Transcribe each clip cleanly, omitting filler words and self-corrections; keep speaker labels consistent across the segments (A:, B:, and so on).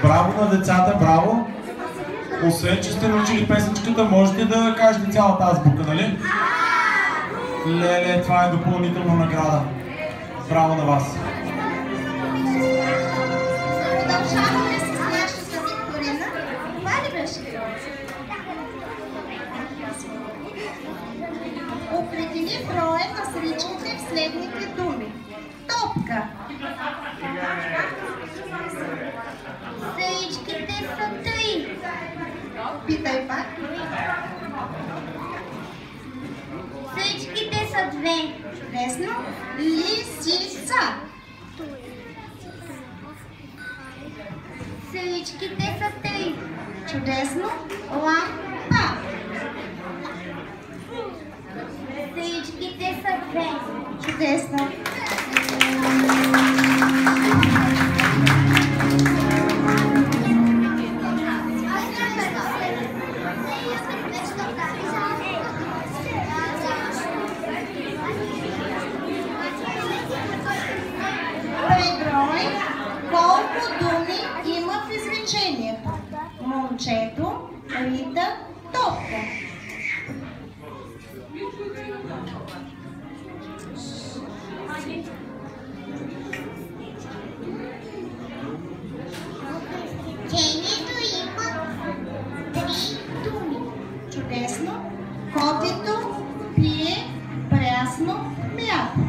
A: Браво на децата, браво! Освен, че сте научили песенчката, можете да кажете цялата азбука, нали? Леле, това е допълнителна награда. Браво на вас!
B: Продължаваме с нашата викторина. Това ли беше? Определи броя на сричките в следните думи. Топка. Сричките са 3. Питай пак. Сричките са 2. Чудесно. Лисица. Сричките са 3. Чудесно. Лампа. Сричките са 2. Чудесно. Преброй колко думи има в изречението. Момчето рита топка. Изречението има 3 думи. Чудесно. Котето пие прясно мляко.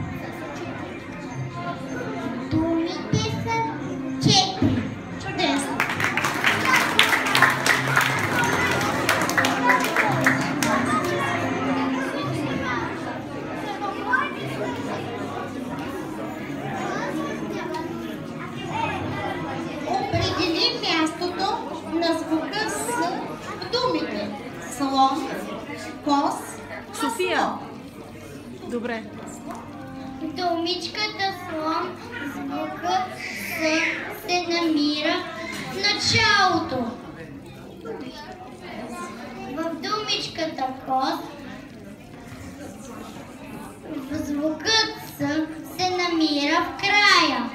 B: Думите са 4. Чудесно. Определи мястото на звука с думите. Слон, кос,
C: София. Добре.
B: Думичката слон, звукът се намира в началото. В думичката кос, звукът се намира в края.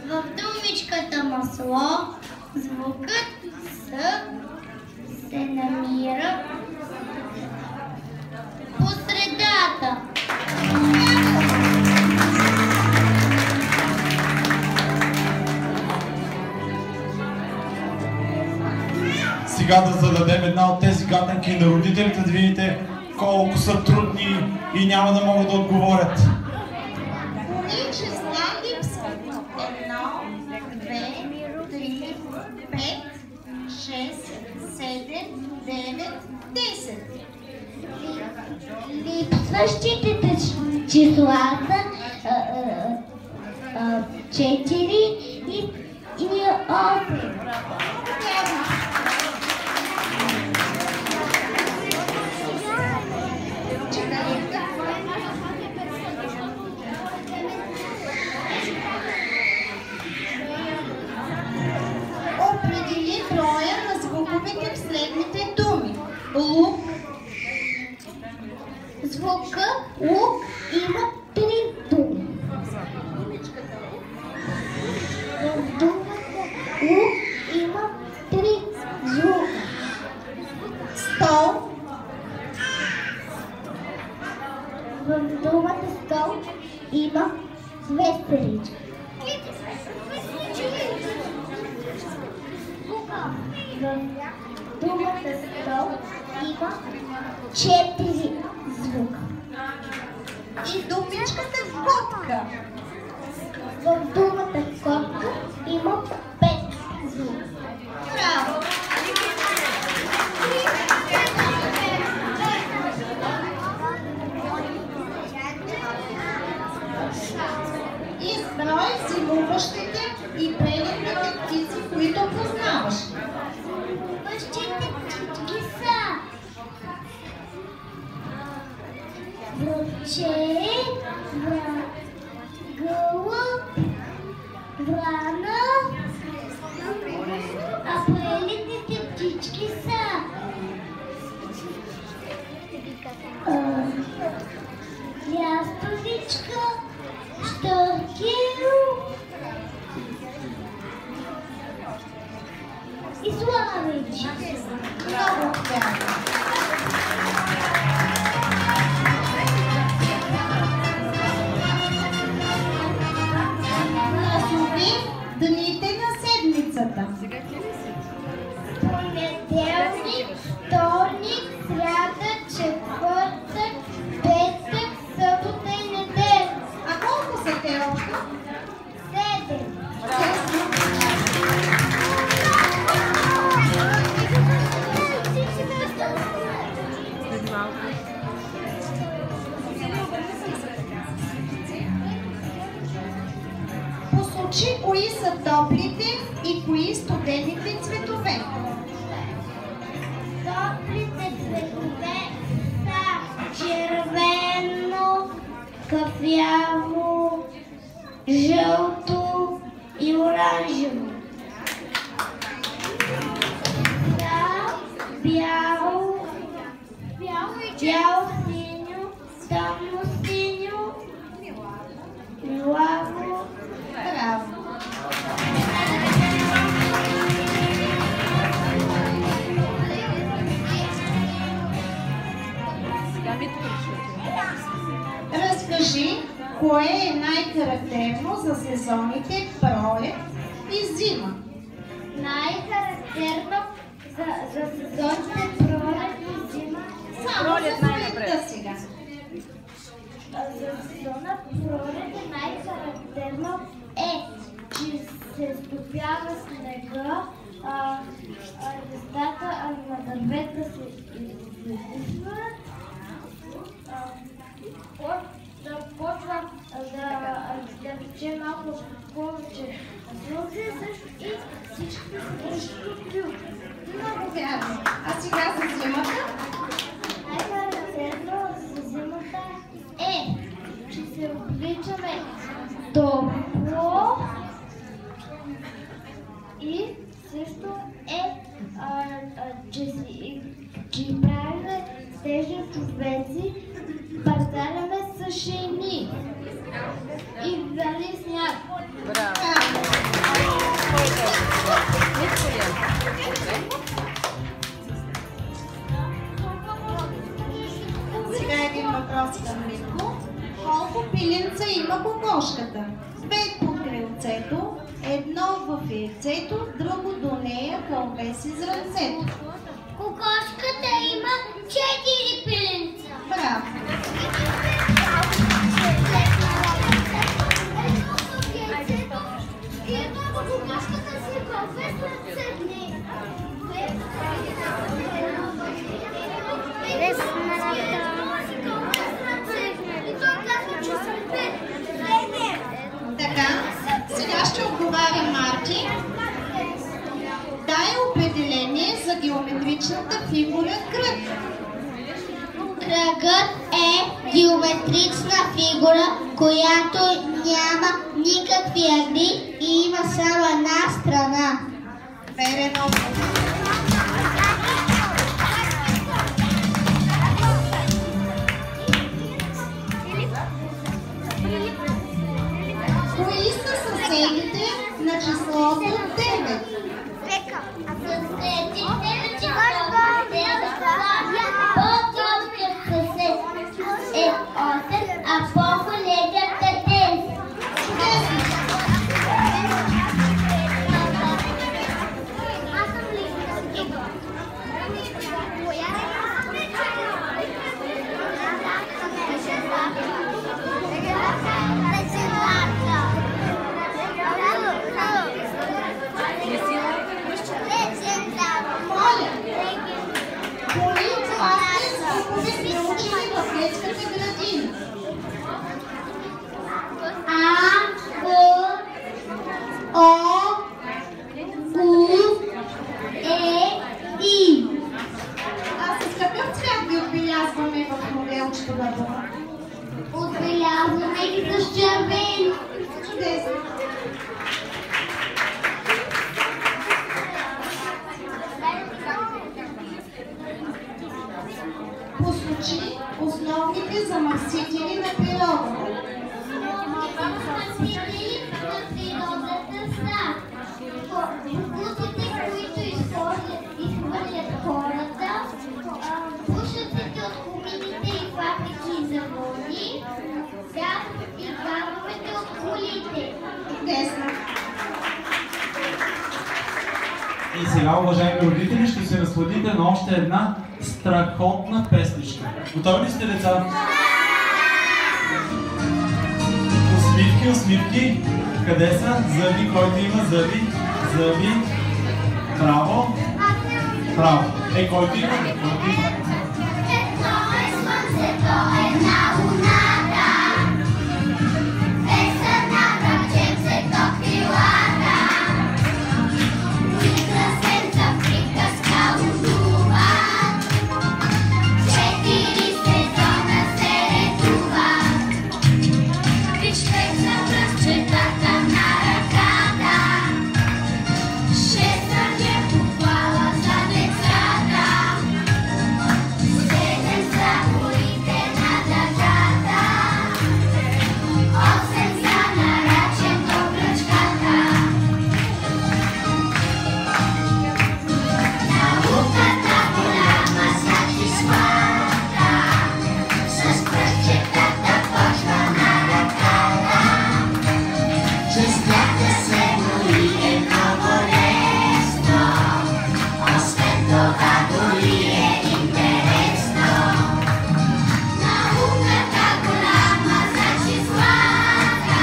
B: В думичката масло, звукът се намира по средата.
A: Сега да зададем една от тези гатанки на родителите, да видите колко са трудни и няма да могат да отговорят.
B: Кои числа липсват? 1, 2, 3, 5, 6, 7, 9, 10.
D: Липсващите числа са 4 и 8.
B: Определи броя на звуковете в следните думи. Лук.
D: Звука лук има 3 думи. В думата лук има 3 звука.
B: Стол.
D: В думата стол има 2 срички. В думата стол има 4 звука.
B: И думичката котка.
D: В думата котка има 5 звука.
B: Браво! Изброй зимуващите и прелетните птици, които познаваш.
D: Зимуващите птички са връвче, гълъб, врана, а прелетните птички са лястовичка, щъркел,
B: седмични. Много вярно. Назови дните на седмицата.
D: Понеделник, вторник, сряда, четвъртък, петък, събота и неделя.
B: А колко са те общо?
D: 7.
B: Посочи кои са топлите и кои студените цветове.
D: Топлите цветове са червено, кафяво, жълто и оранжево. Бяло, синьо, тъмно синьо, милаво.
B: Браво! Разкажи, кое е най-характерно за сезоните пролет и зима?
D: Най-характерно за сезоните пролет и зима.
B: Само за пролетта сега.
D: За сезона пролет е най-характерно че се стопява снега, листата на дървета се изписват, почва да тече малко повече слънце също и всички се държат от клюв.
B: Много вярно. А сега за зимата?
D: Най-характерно за зимата че се обличаме топло и също че правим стежни човеци, пазаряме с шейни и вали сняг.
B: Сега един въпрос към Митко. Колко пиленца има кокошката? 5 по крилцето, едно в яйцето, друго до нея кълбе си зранцето.
D: Кокошката има 4 пиленца.
B: Браво!
D: И едно в кокошката си кълбе след 7 дни.
B: Така, сега ще отговаря Марти. Дай определение за геометричната фигура кръг.
D: Кръгът е геометрична фигура, която няма никакви ъгли и има само една страна.
B: Верен отговор. Кои са съседите на числото 9?
D: По-големият съсед е 8, а по-големият е 10.
B: Чудесно! Моля, кои класни звукове сме учили в детската градина?
D: А, Б, О, У, Е, И.
B: А с какъв цвят ги отбелязваме в моделчето на дома?
D: Отбелязваме ги с червен.
B: Чудесно! Посочи основните замърсители на природата.
D: Замърсители на природата са продуктите, които изхвърлят Чудесните.
B: Чудесно.
A: И сега, уважаеми родители, ще се разсладите на още една страхотна песничка. Готови ли сте, деца? Усмивки, усмивки. Къде са? Зъби, който има зъби. Зъби. Браво. Браво. Който има? Който има?
D: Едно е слънцето, една луната. Есена връченце до крилата. Прикрасенца приказка лудуват. 4 сезона се редуват. Вижте за пръстчетата на ръката. 6 е похвала за децата. 7 за горите на дъгата. 8 за нарачен до кръчката. Науката голяма сатисфакта. С пръстчетата почва на ръката. Честята се брои е много лесно. Освен това дори е интересно. Науката голяма за числата.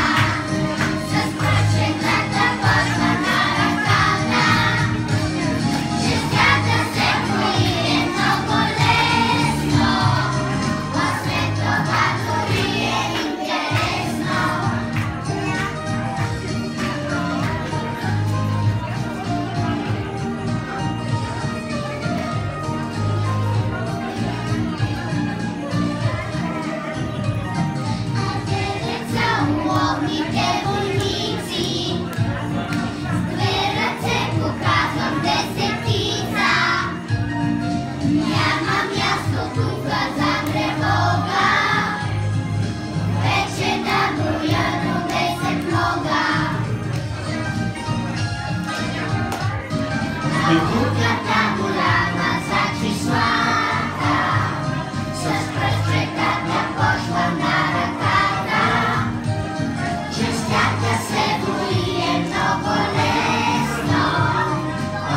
D: С пръстчетата почва на ръката. Честята се брои е много лесно. Освен това дори е интересно. А деца уловните войници, с 2 ръце показвам десетица. Няма място тука за тревога, вече да броя до 10 мога. Науката голяма за числата, с пръстчетата почва на ръката. Честята се брои е много лесно.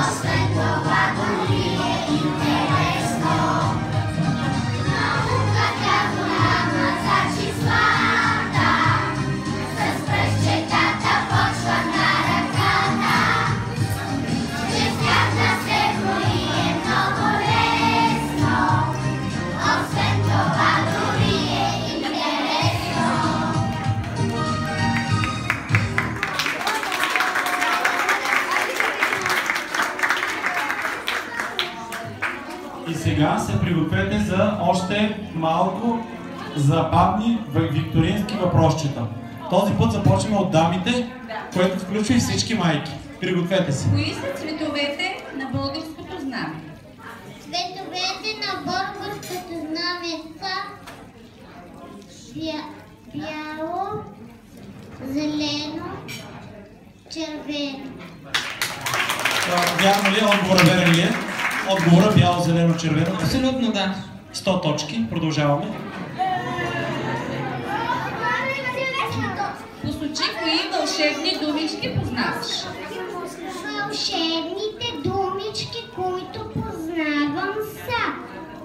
D: Освен това дори е интересно. Науката голяма за числата, с пръстчетата почва на ръката. Честята се брои е много лесно. Освен това дори е интересно.
A: И сега се пригответе за още малко забавни викториански въпросчета. Този път започваме от дамите, което включва и всички майки. Пригответе се.
E: Кои са цветовете на българското знаме?
D: Цветовете на българското знаме са бяло, зелено, червено.
A: Вярно ли? Отговора верен ли е? Отговора бяло, зелено, червено.
E: Абсолютно да.
A: 100 точки. Продължаваме.
E: Посочи кои вълшебни думички познаваш.
D: Вълшебните думички, които познавам са: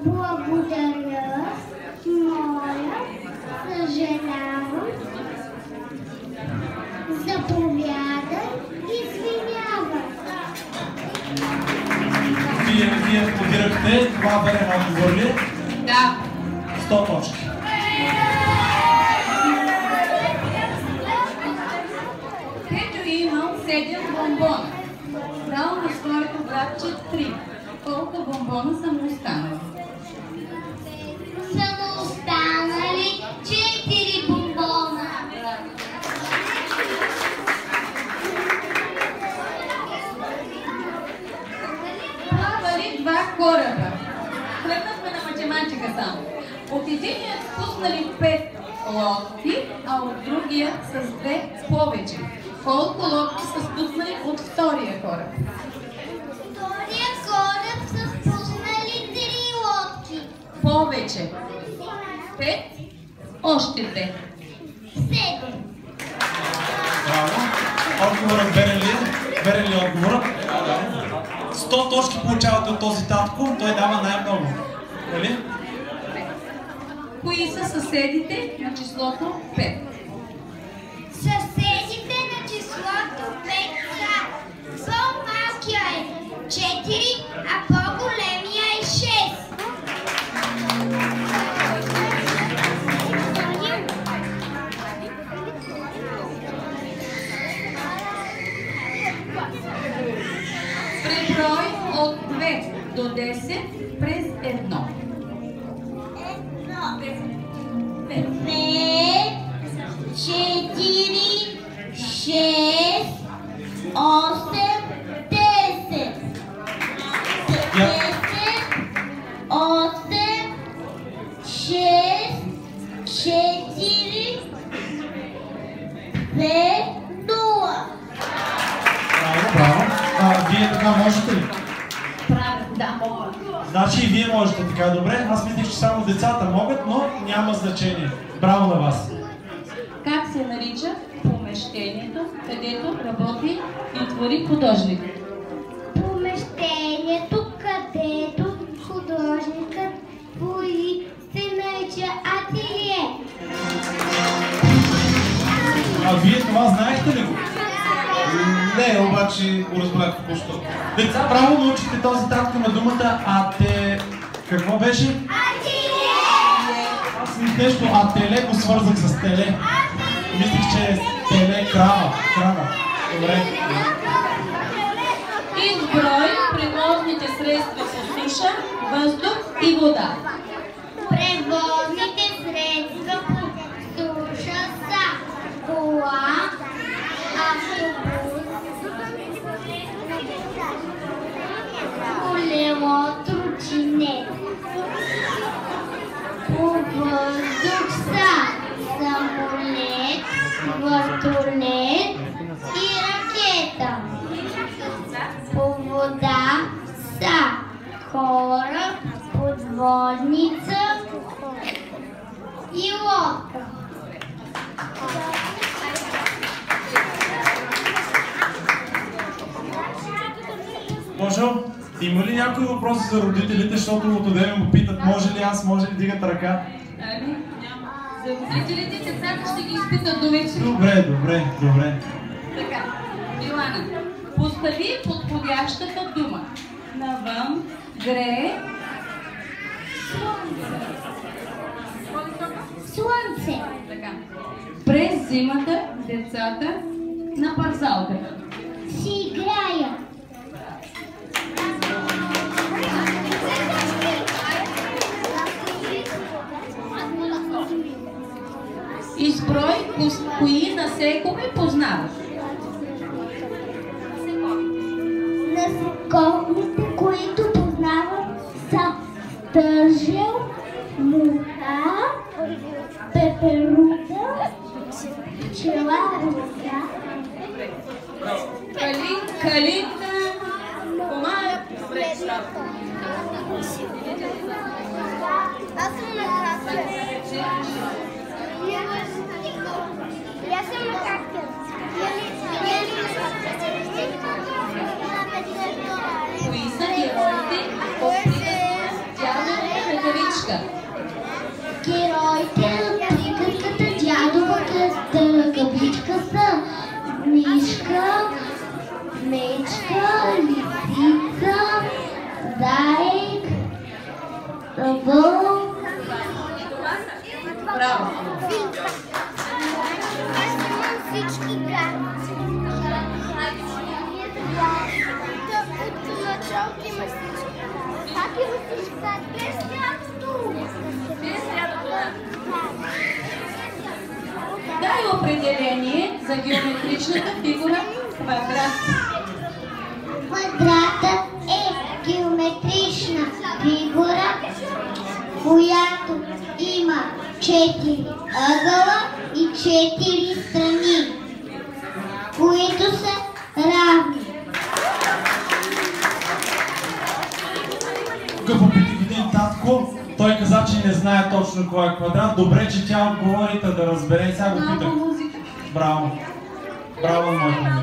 D: благодаря, моля, съжалявам, заповядай, извинявам.
A: Вие аплодирахте. Това верен отговор ли?
E: Да.
A: 100 точки.
E: Петю имал 7 бомбона. Дал на своето братче 3. Колко бомбона са му останали?
D: Са му останали 4 бомбона.
E: Плавали 2 кораба. Тръгнахме на математика само. От единия спуснали 5 лодки, а от другия с 2 повече. Колко лодки са спуснали от втория кораб?
D: Втория кораб са спуснали 3 лодки.
E: Повече. 5, още 2.
D: 7.
A: Браво. Отговорът верен ли отговорът? 100 точки получавате от този татко, той дава най-много. Нали?
E: Кои са съседите на числото 5?
D: Съседите на числото 5 са по-малкия е 4, а по-големия е 6.
E: Преброй от 2 до 10 през 1.
D: 5, 4, 6, 8, 10. 10, 8, 6, 4, 2, 0.
A: Браво. Вие така можете ли?
E: Правилно, да, мога.
A: Значи и вие можете така добре. Аз мислих, че само децата могат, но няма значение. Браво на вас.
E: Как се нарича помещението, където работи и твори художник?
D: Помещението, където художникът твори, се нарича ателие.
A: А вие това знаехте ли го?
F: Не, обаче го разбрах току-що.
A: Деца, браво, научихте този татко на думата Какво беше?
D: Ателие!
A: Аз нещо ателе го свързах с теле. Мислих, че е теле, крава. Добре.
E: Изброй превозните средства по суша, въздух и вода.
D: Превозните средства по суша са кола, автобус, колело, тротинет. По въздух са самолет, вертолет и ракета. По вода са кораб, подводница и лодка.
A: Божо, има ли някои въпроси за родителите, защото от одеве му питат, може ли аз, може ли дигат ръка?
E: Ами, няма. За родителите децата ще ги изпитат до вечер.
A: Добре.
E: Така, Милана, постави подходящата дума. Навън грее
D: Слънце.
E: така. През зимата децата на парзалката
D: Си играя.
E: изброй кои насекоми познаваш.
D: Насекомите, които познавам, са тържел, муха, пеперуда, пчела, руса.
E: Калина, помага.
D: Аз съм на кактус. Аз съм на кактус.
E: Кои са героите от приказката Дядовата ръкавичка?
D: Героите от приказката Дядовата ръкавичка са мишка, мечка, лисица, заек, въл.
E: Браво!
D: Аз имам всички граници. От началото има всички. Как има всички? Без срядото.
E: Дай определение за геометричната фигура квадрат.
D: Квадратът е геометрична фигура, която има 4 ъгъла и 4 страни, които са равни.
A: Тук попитах един татко, той каза, че не знае точно кой е квадрат. Добре, че тя отговорите да разбере. Сега го питах.
E: Музика.
A: Браво. Браво, моите